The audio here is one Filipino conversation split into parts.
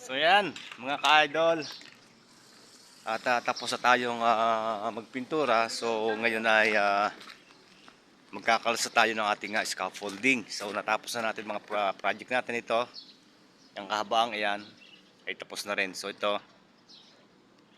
So yan, mga ka-idol. At tapos na tayong magpintura. So ngayon ay magkakalasa tayo ng ating scaffolding. So natapos na natin mga project natin ito. Yung kahabang ayan ay tapos na rin. So ito,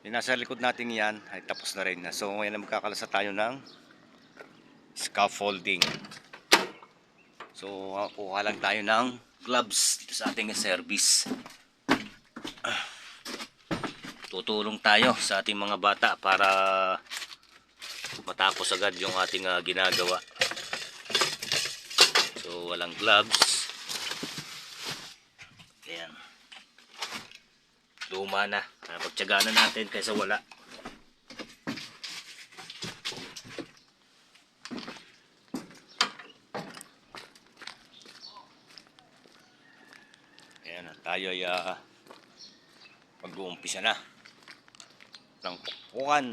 yung nasa likod natin yan ay tapos na rin. So ngayon magkakalasa tayo ng scaffolding. So kuha lang tayo ng gloves dito sa ating service. Tutulong tayo sa ating mga bata para matapos agad yung ating ginagawa. So walang gloves. Ayan. Luma na. Pagtyagaan na natin kaysa wala. Ayan. Tayo ay mag-uumpisa na ng pukpukan.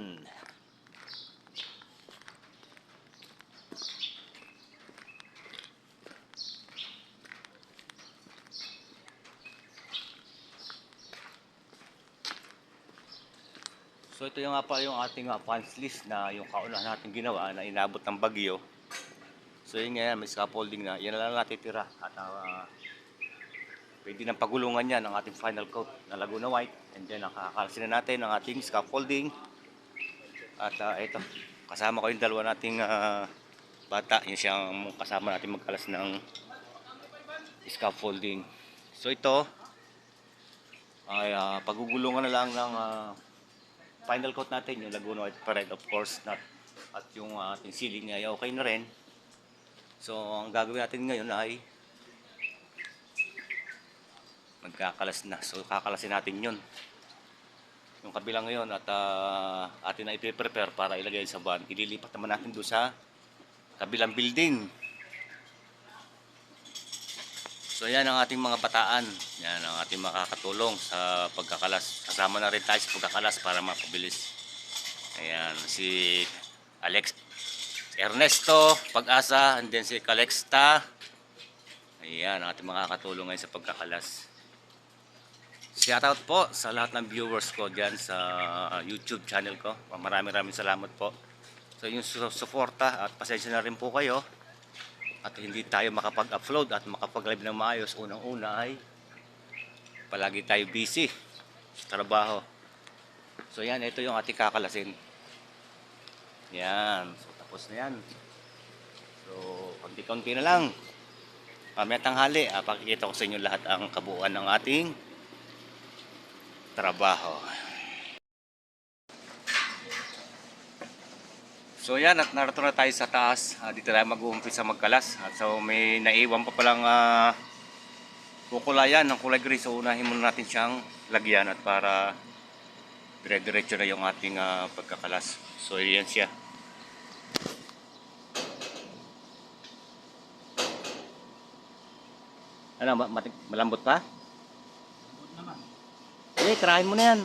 So ito yung nga pala yung ating punch list na yung kaunahan natin ginawa na inabot ng bagyo. So yun nga yan, may scaffolding na. Yan na lang natitira. At pwede ng pagulungan yan ang ating final coat na Laguna White. And then nakakalasin na natin ang ating scaffolding. At ito, kasama ko yung dalawa nating bata. Yun siyang kasama natin magkalas ng scaffolding. So ito ay pagugulungan na lang ng final coat natin, yung Laguna White pa rin, of course, not, at yung ating ceiling ay okay na rin. So ang gagawin natin ngayon ay magkakalas na. So kakalasin natin yun, yung kabila ngayon, at atin na ipiprepare para ilagay sa van. Ililipat naman natin doon sa kabilang building. So yan ang ating mga bataan. Yan ang ating makakatulong sa pagkakalas. Kasama na rin tayo sa pagkakalas para mapabilis. Ayan, si Alex Ernesto Pag-asa, and then si Calexta. Ayan, ang ating makakatulong ngayon sa pagkakalas. Shoutout po sa lahat ng viewers ko dyan sa YouTube channel ko. Maraming salamat po sa inyong suporta, at pasensya na rin po kayo at hindi tayo makapag-upload at makapag-live ng maayos. Unang-una ay palagi tayo busy sa trabaho. So yan, ito yung ating kakalasin. Yan, so tapos na yan. So konti-konti na lang. Mamaya tanghali, pakikita ko sa inyo lahat ang kabuuan ng ating trabaho. So yan, at narito na tayo sa taas. Dito tayo mag-uumpisa magkalas. At so may naiwan pa palang kukulayan ng kulay gray. So unahin muna natin siyang lagyan at para dire-diretso na yung ating pagkakalas. So yan siya. Ano, malambot pa? Malambot naman. Tirahin mo na yan.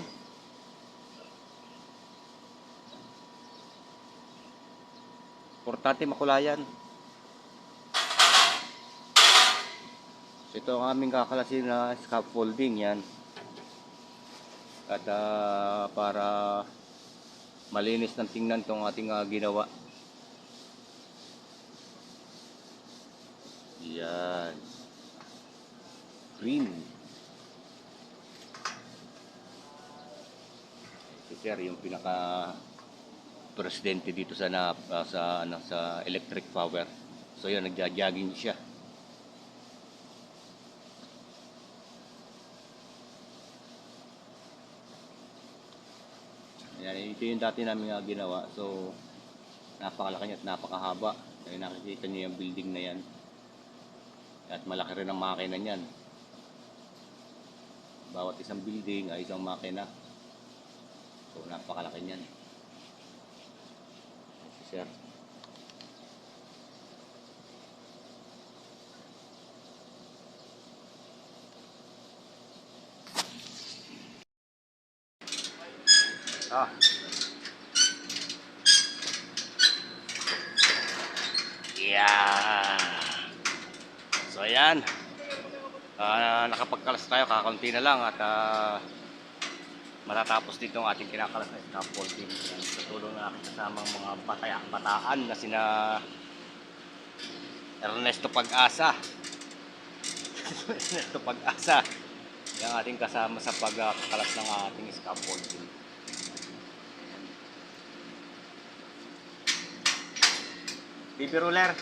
Importante makulayan. So ito ang aming kakalasin na scaffolding yan. At para malinis ng tingnan itong ating ginawa. Yan. Green. Si Sir yung pinaka presidente dito sa sa electric power. So yun, nagja-jogging siya. Ayan, ito yung dati namin ginawa. So napakalaki niya at napakahaba. Kaya nakikita niyo yung building na yan. At malaki rin ang makina niyan. Bawat isang building ay isang makina. So napakalaki niyan. Sir. Yeah. So ayan. Nakapagkalas tayo, kakaunti na lang at matatapos dito ang ating kinakalas na scaffolding. Yan, sa tulong ng aking kasamang mga bataan na sina Ernesto Pag-asa. Ernesto Pag-asa. Yung ating kasama sa pagkakalas ng ating scaffolding. BB roller.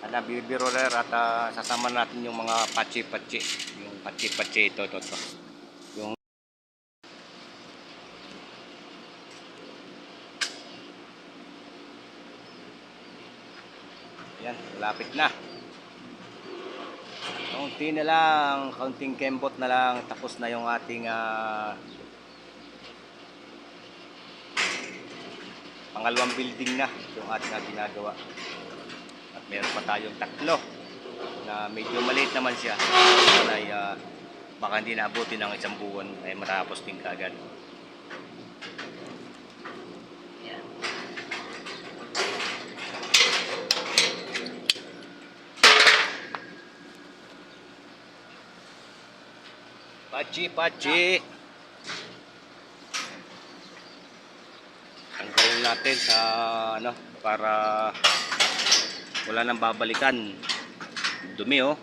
BB roller at sasama natin yung mga patsi-patsi. Yung patsi-patsi ito. Yung yan, malapit na. Kaunti na lang, kaunting kembot na lang, tapos na yung ating pangalawang building na yung ating ginagawa. At meron pa tayong tatlo na medyo maliit naman siya. Ay, baka hindi naabuti ng isang buwan ay matapos din kaagad. Pachi. Tanggalin natin sa para wala nang babalikan. Dumi oh.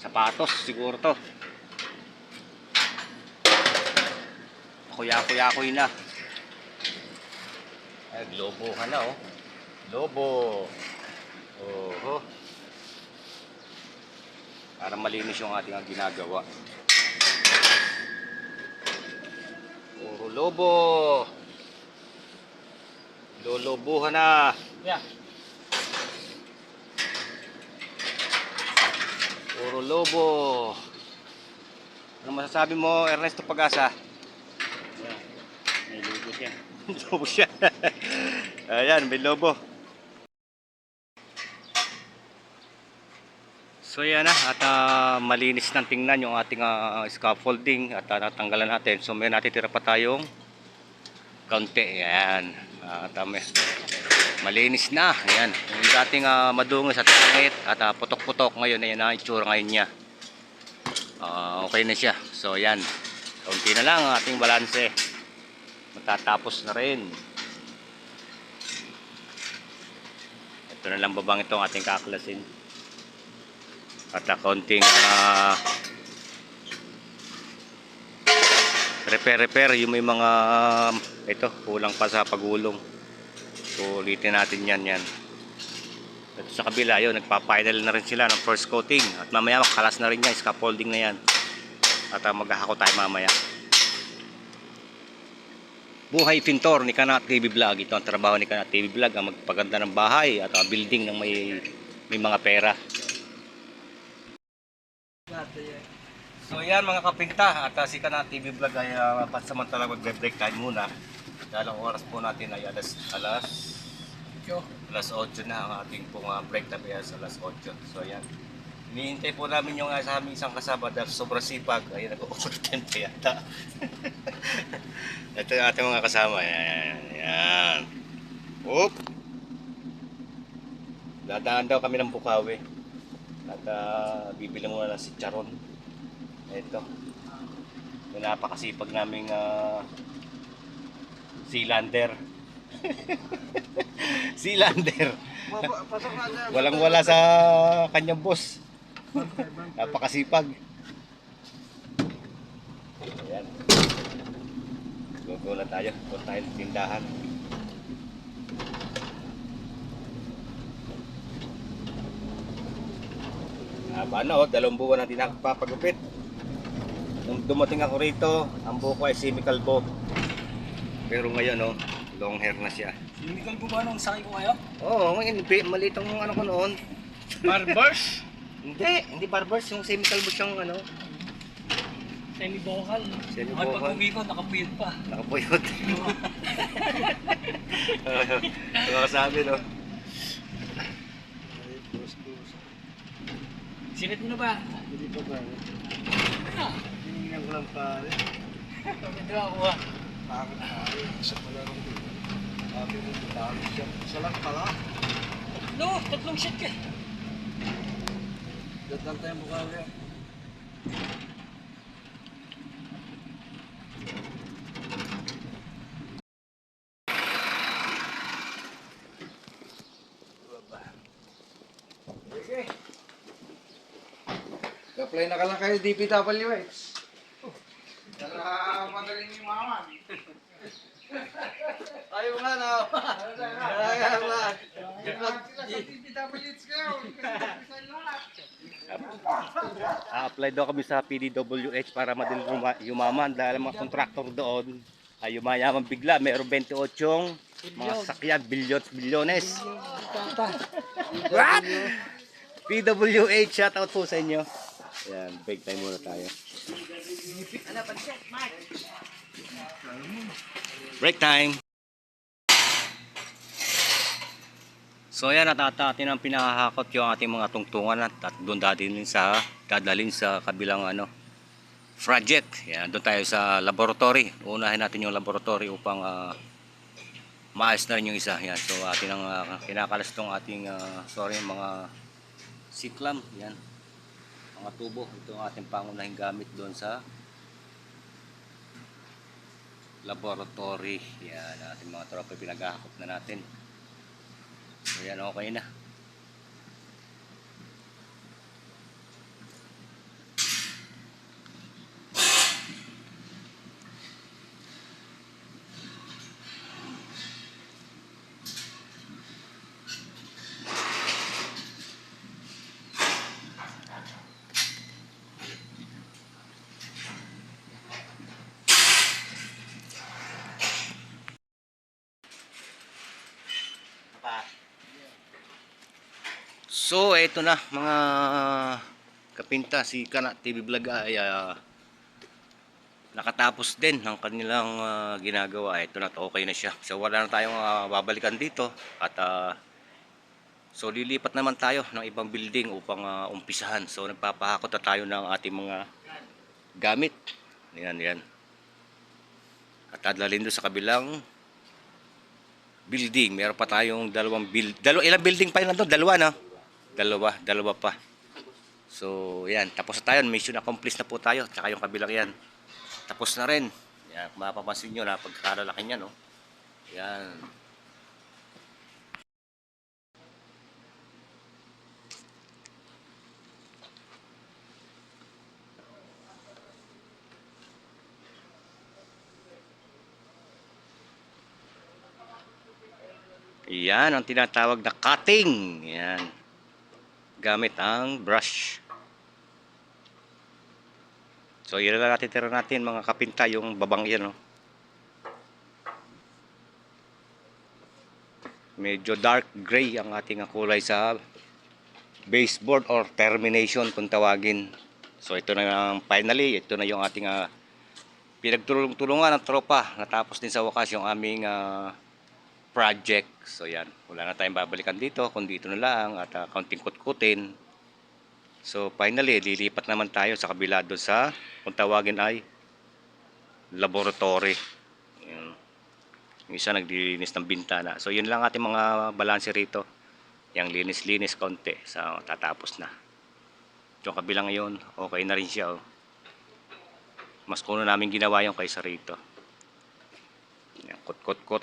Sapatos siguro to. Kuya-kuya na. Ay, globohan na oh. Lobo. Oh. Para malinis yung ating ginagawa. Puro lobo. Lolobuhan na. Yeah. Puro lobo. Ano masasabi mo, Ernesto Pag-asa? Yeah. May logo siya. Lobo siya. Ayan, may lobo. So yan na, at malinis ng tingnan yung ating scaffolding at natanggalan natin. So may natitira pa tayong kaunti. Ayan. At malinis na. Ayan. Yung dating madungis at pangit at putok-putok ngayon, ayan na itsura ngayon niya. Okay na siya. So ayan. Kaunti na lang ang ating balanse. Matatapos na rin. Ito na lang babang itong ating kaklasin. At konting repair yung may mga ito kulang pa sa pagulong. So ulitin natin yan. Ito sa kabila yun, nagpa-final na rin sila ng first coating at mamaya makalas na rin yan, scaffolding na yan at maghahako tayo mamaya. Buhay Pintor ni Kanat TV Vlog. Ito ang trabaho ni Kanat TV Vlog, ang magpaganda ng bahay at building ng may mga pera. So yan mga kapinta, at si Kanat TV Vlog ay pansamantala mag-break time muna. Dahil ang oras po natin ay alas 8 na ang ating pong break time ay alas 8. So yan, hinihintay po namin yung sa aming isang kasama dahil sobrang sipag. Ay nag-overtime pa yata. Ito yung ating mga kasama. Yan. Oop! Dadaan daw kami ng Bukawi. At bibili muna ng si Charon. Ito. Yung napakasipag naming Sealander. Sealander. Walang wala sa kanyang boss. Napakasipag. Ayan. Go na tayo. Punta tayo ng tindahan. Paano, 2 buwan na din nakapapagupit. Nung dumating ako rito, ang buhok ko ay semi-kalbo. Pero ngayon, long hair na siya. Chemical po ba nung sakay ko kayo? Oo, maliit ang ko noon. Barbers? Hindi barbers, yung semi-kalbo siyang Semi-vocal. Semi-vocal. Ay, pag-uwi ko, nakapuyot pa. Nakapuyot. Sabi, no? Sinit mo na ba? Hindi pa ba? Hinihingyan ko lang pare. Ito ako ha. Bakit pare? Isa pala nung dito. Sabi mo, dami siya. Isa lang pala. No, 3 shot ka. Datang tayo mukha niya. Sige. Apply na ka lang kayo DPWX. Madaling yung mama. Ayaw nga na. Ayaw nga. DPWX kayo. A-apply daw kami sa PDWH para madaling yumaman dahil ang mga kontraktor doon ay yumayaman bigla. Mayroong 28 mga sakyan, bilyones. What? PWH, shoutout po sa inyo. Yan, break time muna tayo. Break time. So yan, natatatin ang pinahahakot yung ating mga tungtungan at doon dadalhin sa kabilang project. Yan, doon tayo sa laboratory. Unahin natin yung laboratory upang maayos na rin yung isa. Yan, so atin ang kinakalas tong ating mga siklam. Yan, mga tubo. Ito ang ating pangunahing gamit doon sa laboratory. Yan, ating mga tropa pinaghahakot na natin. So yan, okay na. So ito na mga kapinta, si Kana TV Vlog ay nakatapos din ng kanilang ginagawa. Ito na, okay na siya. So wala na tayong babalikan dito at so lilipat naman tayo ng ibang building upang umpisahan. So nagpapahakot na tayo ng ating mga gamit. Yan. At dadalhin doon sa kabilang building. Meron pa tayong ilang building pa yun nandun? Dalawa pa. So, yan. Tapos na tayo. Mission accomplished na po tayo. Tsaka yung kabilang yan. Tapos na rin. Yan. Mapapansin nyo na pagkakalaki niya, no? Yan. Yan ang tinatawag na cutting. Yan. Gamit ang brush. So yun na natitira natin mga kapinta, yung babang yan, no? Medyo dark gray ang ating kulay sa baseboard or termination kung tawagin. So ito na finally, ito na yung ating pinagtulungan ng tropa. Natapos din sa wakas yung aming project. So yan, wala na tayong babalikan dito kundi dito na lang at kaunting kutkutin. So finally, lilipat naman tayo sa kabila doon sa kung tawagin ay laboratory. Yan. Yung isa naglilinis ng bintana. So yun lang ating mga balanse rito. Yang linis-linis konti. So tatapos na. Yung kabilang yun, okay na rin siya. Mas kuno namin ginawa yung kaysa rito. Yan, kot.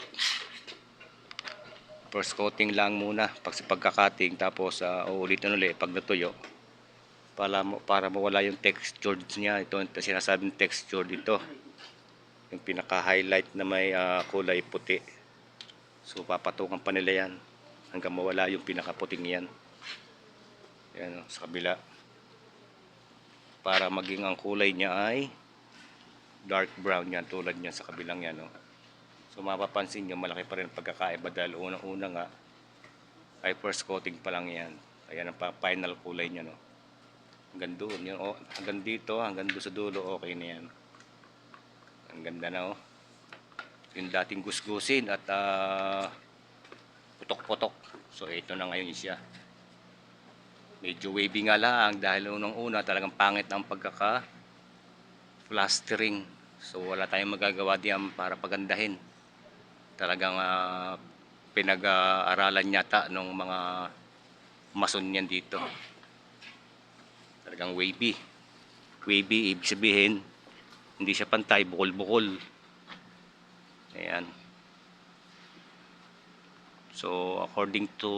First coating lang muna pagkakating, tapos uulitin ulit pag natuyo para mawala yung texture niya. Ito sinasabing texture dito, yung pinaka highlight na may kulay puti. So papatukan pa nila yan hanggang mawala yung pinakaputing yan. Yan, sa kabila, para maging ang kulay niya ay dark brown yan, tulad niya sa kabilang yan, no? So mapapansin nyo, malaki pa rin pagkakaiba dahil unang-una nga ay first coating pa lang yan. Ayan ang final kulay niya, no? Hanggang doon, yun, hanggang dito, hanggang doon sa dulo, okay na yan. Ang ganda na, oh. Yung dating gusgusin at putok-putok. So ito na ngayon siya. Medyo wavy nga lang dahil unang-una talagang pangit ang pagkaka-plastering. So wala tayong magagawa diyan para pagandahin. Talagang pinag-aaralan yata ng mga mason yan dito. Talagang wavy. Wavy, ibig sabihin, hindi siya pantay, bukol-bukol. Ayan. So, according to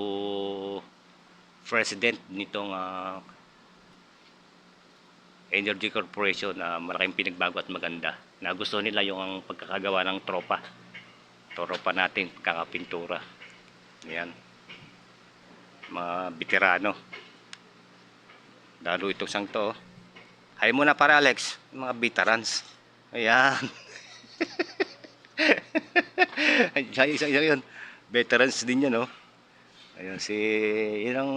president nitong Energy Corporation, malaking pinagbago at maganda. Nagustuhan nila yung ang pagkakagawa ng tropa. Tropa natin, kakapintura. Ayan. Mga veterano. Lalo itong sang to. Hay muna para Alex, mga veterans. Ayan. Isa yun. Veterans din yan, no? Ayun, yun ang,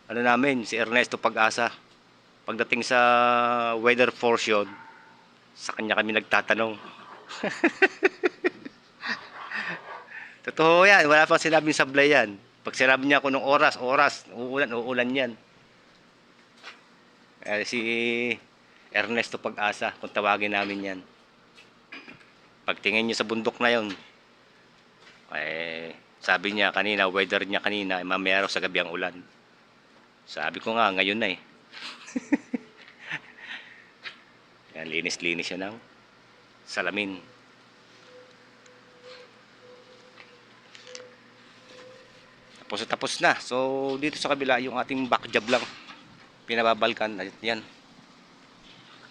ano namin, si Ernesto Pag-asa. Pagdating sa weather portion, sa kanya kami nagtatanong. Totoo yan, wala pang sinabing sablay yan. Pag sinabi niya ako ng oras, uulan yan. Si Ernesto Pag-asa, kung tawagin namin yan. Pagtingin niyo sa bundok na yon, sabi niya kanina, weather niya kanina, mamaya raw sa gabi ang ulan. Sabi ko nga, ngayon na eh. Yan, linis-linis siya ng salamin. Tapos na. So, dito sa kabila, yung ating back job lang. Pinababalkan. Yan.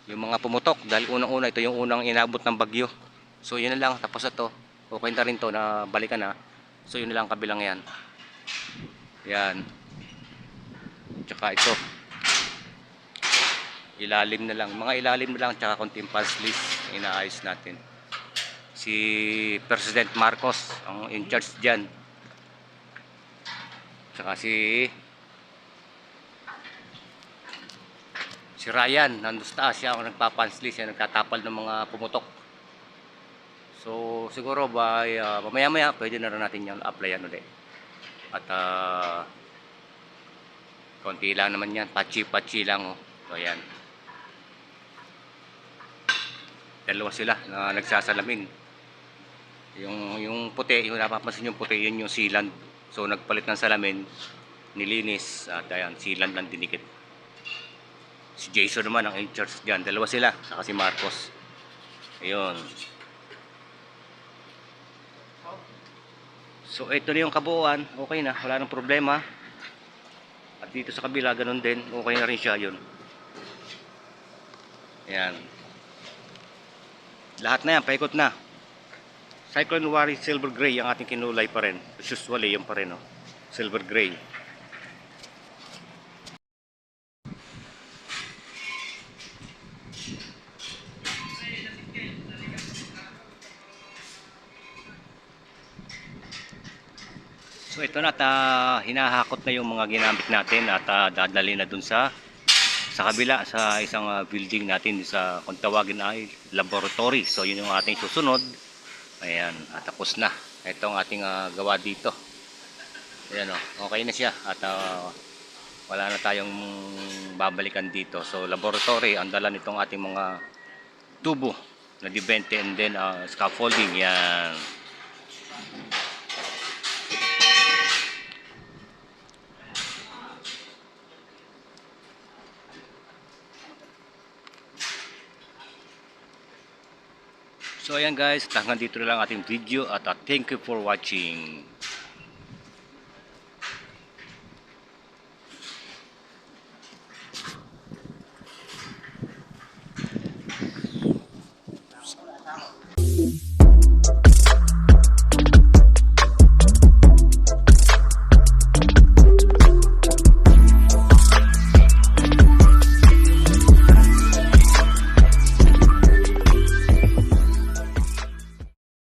Yung mga pumutok. Dahil unang-una, ito yung unang inabot ng bagyo. So, yun na lang. Tapos na to. Okay na rin to na balikan na. So, yun na lang kabilang yan. Yan. Tsaka ito. Ilalim na lang. Mga ilalim na lang. Tsaka konting punch list. Inaayos natin. Si President Marcos ang in charge dyan. Tsaka si Ryan. Nandun sa taas. Siya ang nagpa-punch list. Siya nagtatapal ng mga pumutok. So siguro mamaya-maya pwede na rin natin yung applyan ulit. At konti lang naman yan. Patchy lang. Oh. So ayan. Dalawa sila na nagsasalamin. Yung puti, yung napapansin yung puti, yun yung sealant. So nagpalit ng salamin, nilinis, at ayan, sealant lang dinikit. Si Jason naman ang in charge dyan. Dalawa sila, saka si Marcos. Ayun. So ito na yung kabuuan, okay na, wala nang problema. At dito sa kabila, ganun din, okay na rin siya yun. Ayan. Lahat na yan, paikot na. Cyclone Wari Silver Gray ang ating kinulay pa rin. Usually yung pa rin, oh. Silver Gray. So ito na at hinahakot na yung mga ginamit natin at dadali na dun sa kabila sa isang building natin sa kung tawagin ay laboratory. So yun yung ating susunod. Ayan, at tapos na. Ito ang ating gawa dito. Ayan, okay na siya at wala na tayong babalikan dito. So laboratory, ang dala nitong ating mga tubo na dibente and then scaffolding. Yan. So ayan guys, hanggang dito na lang ating video at thank you for watching.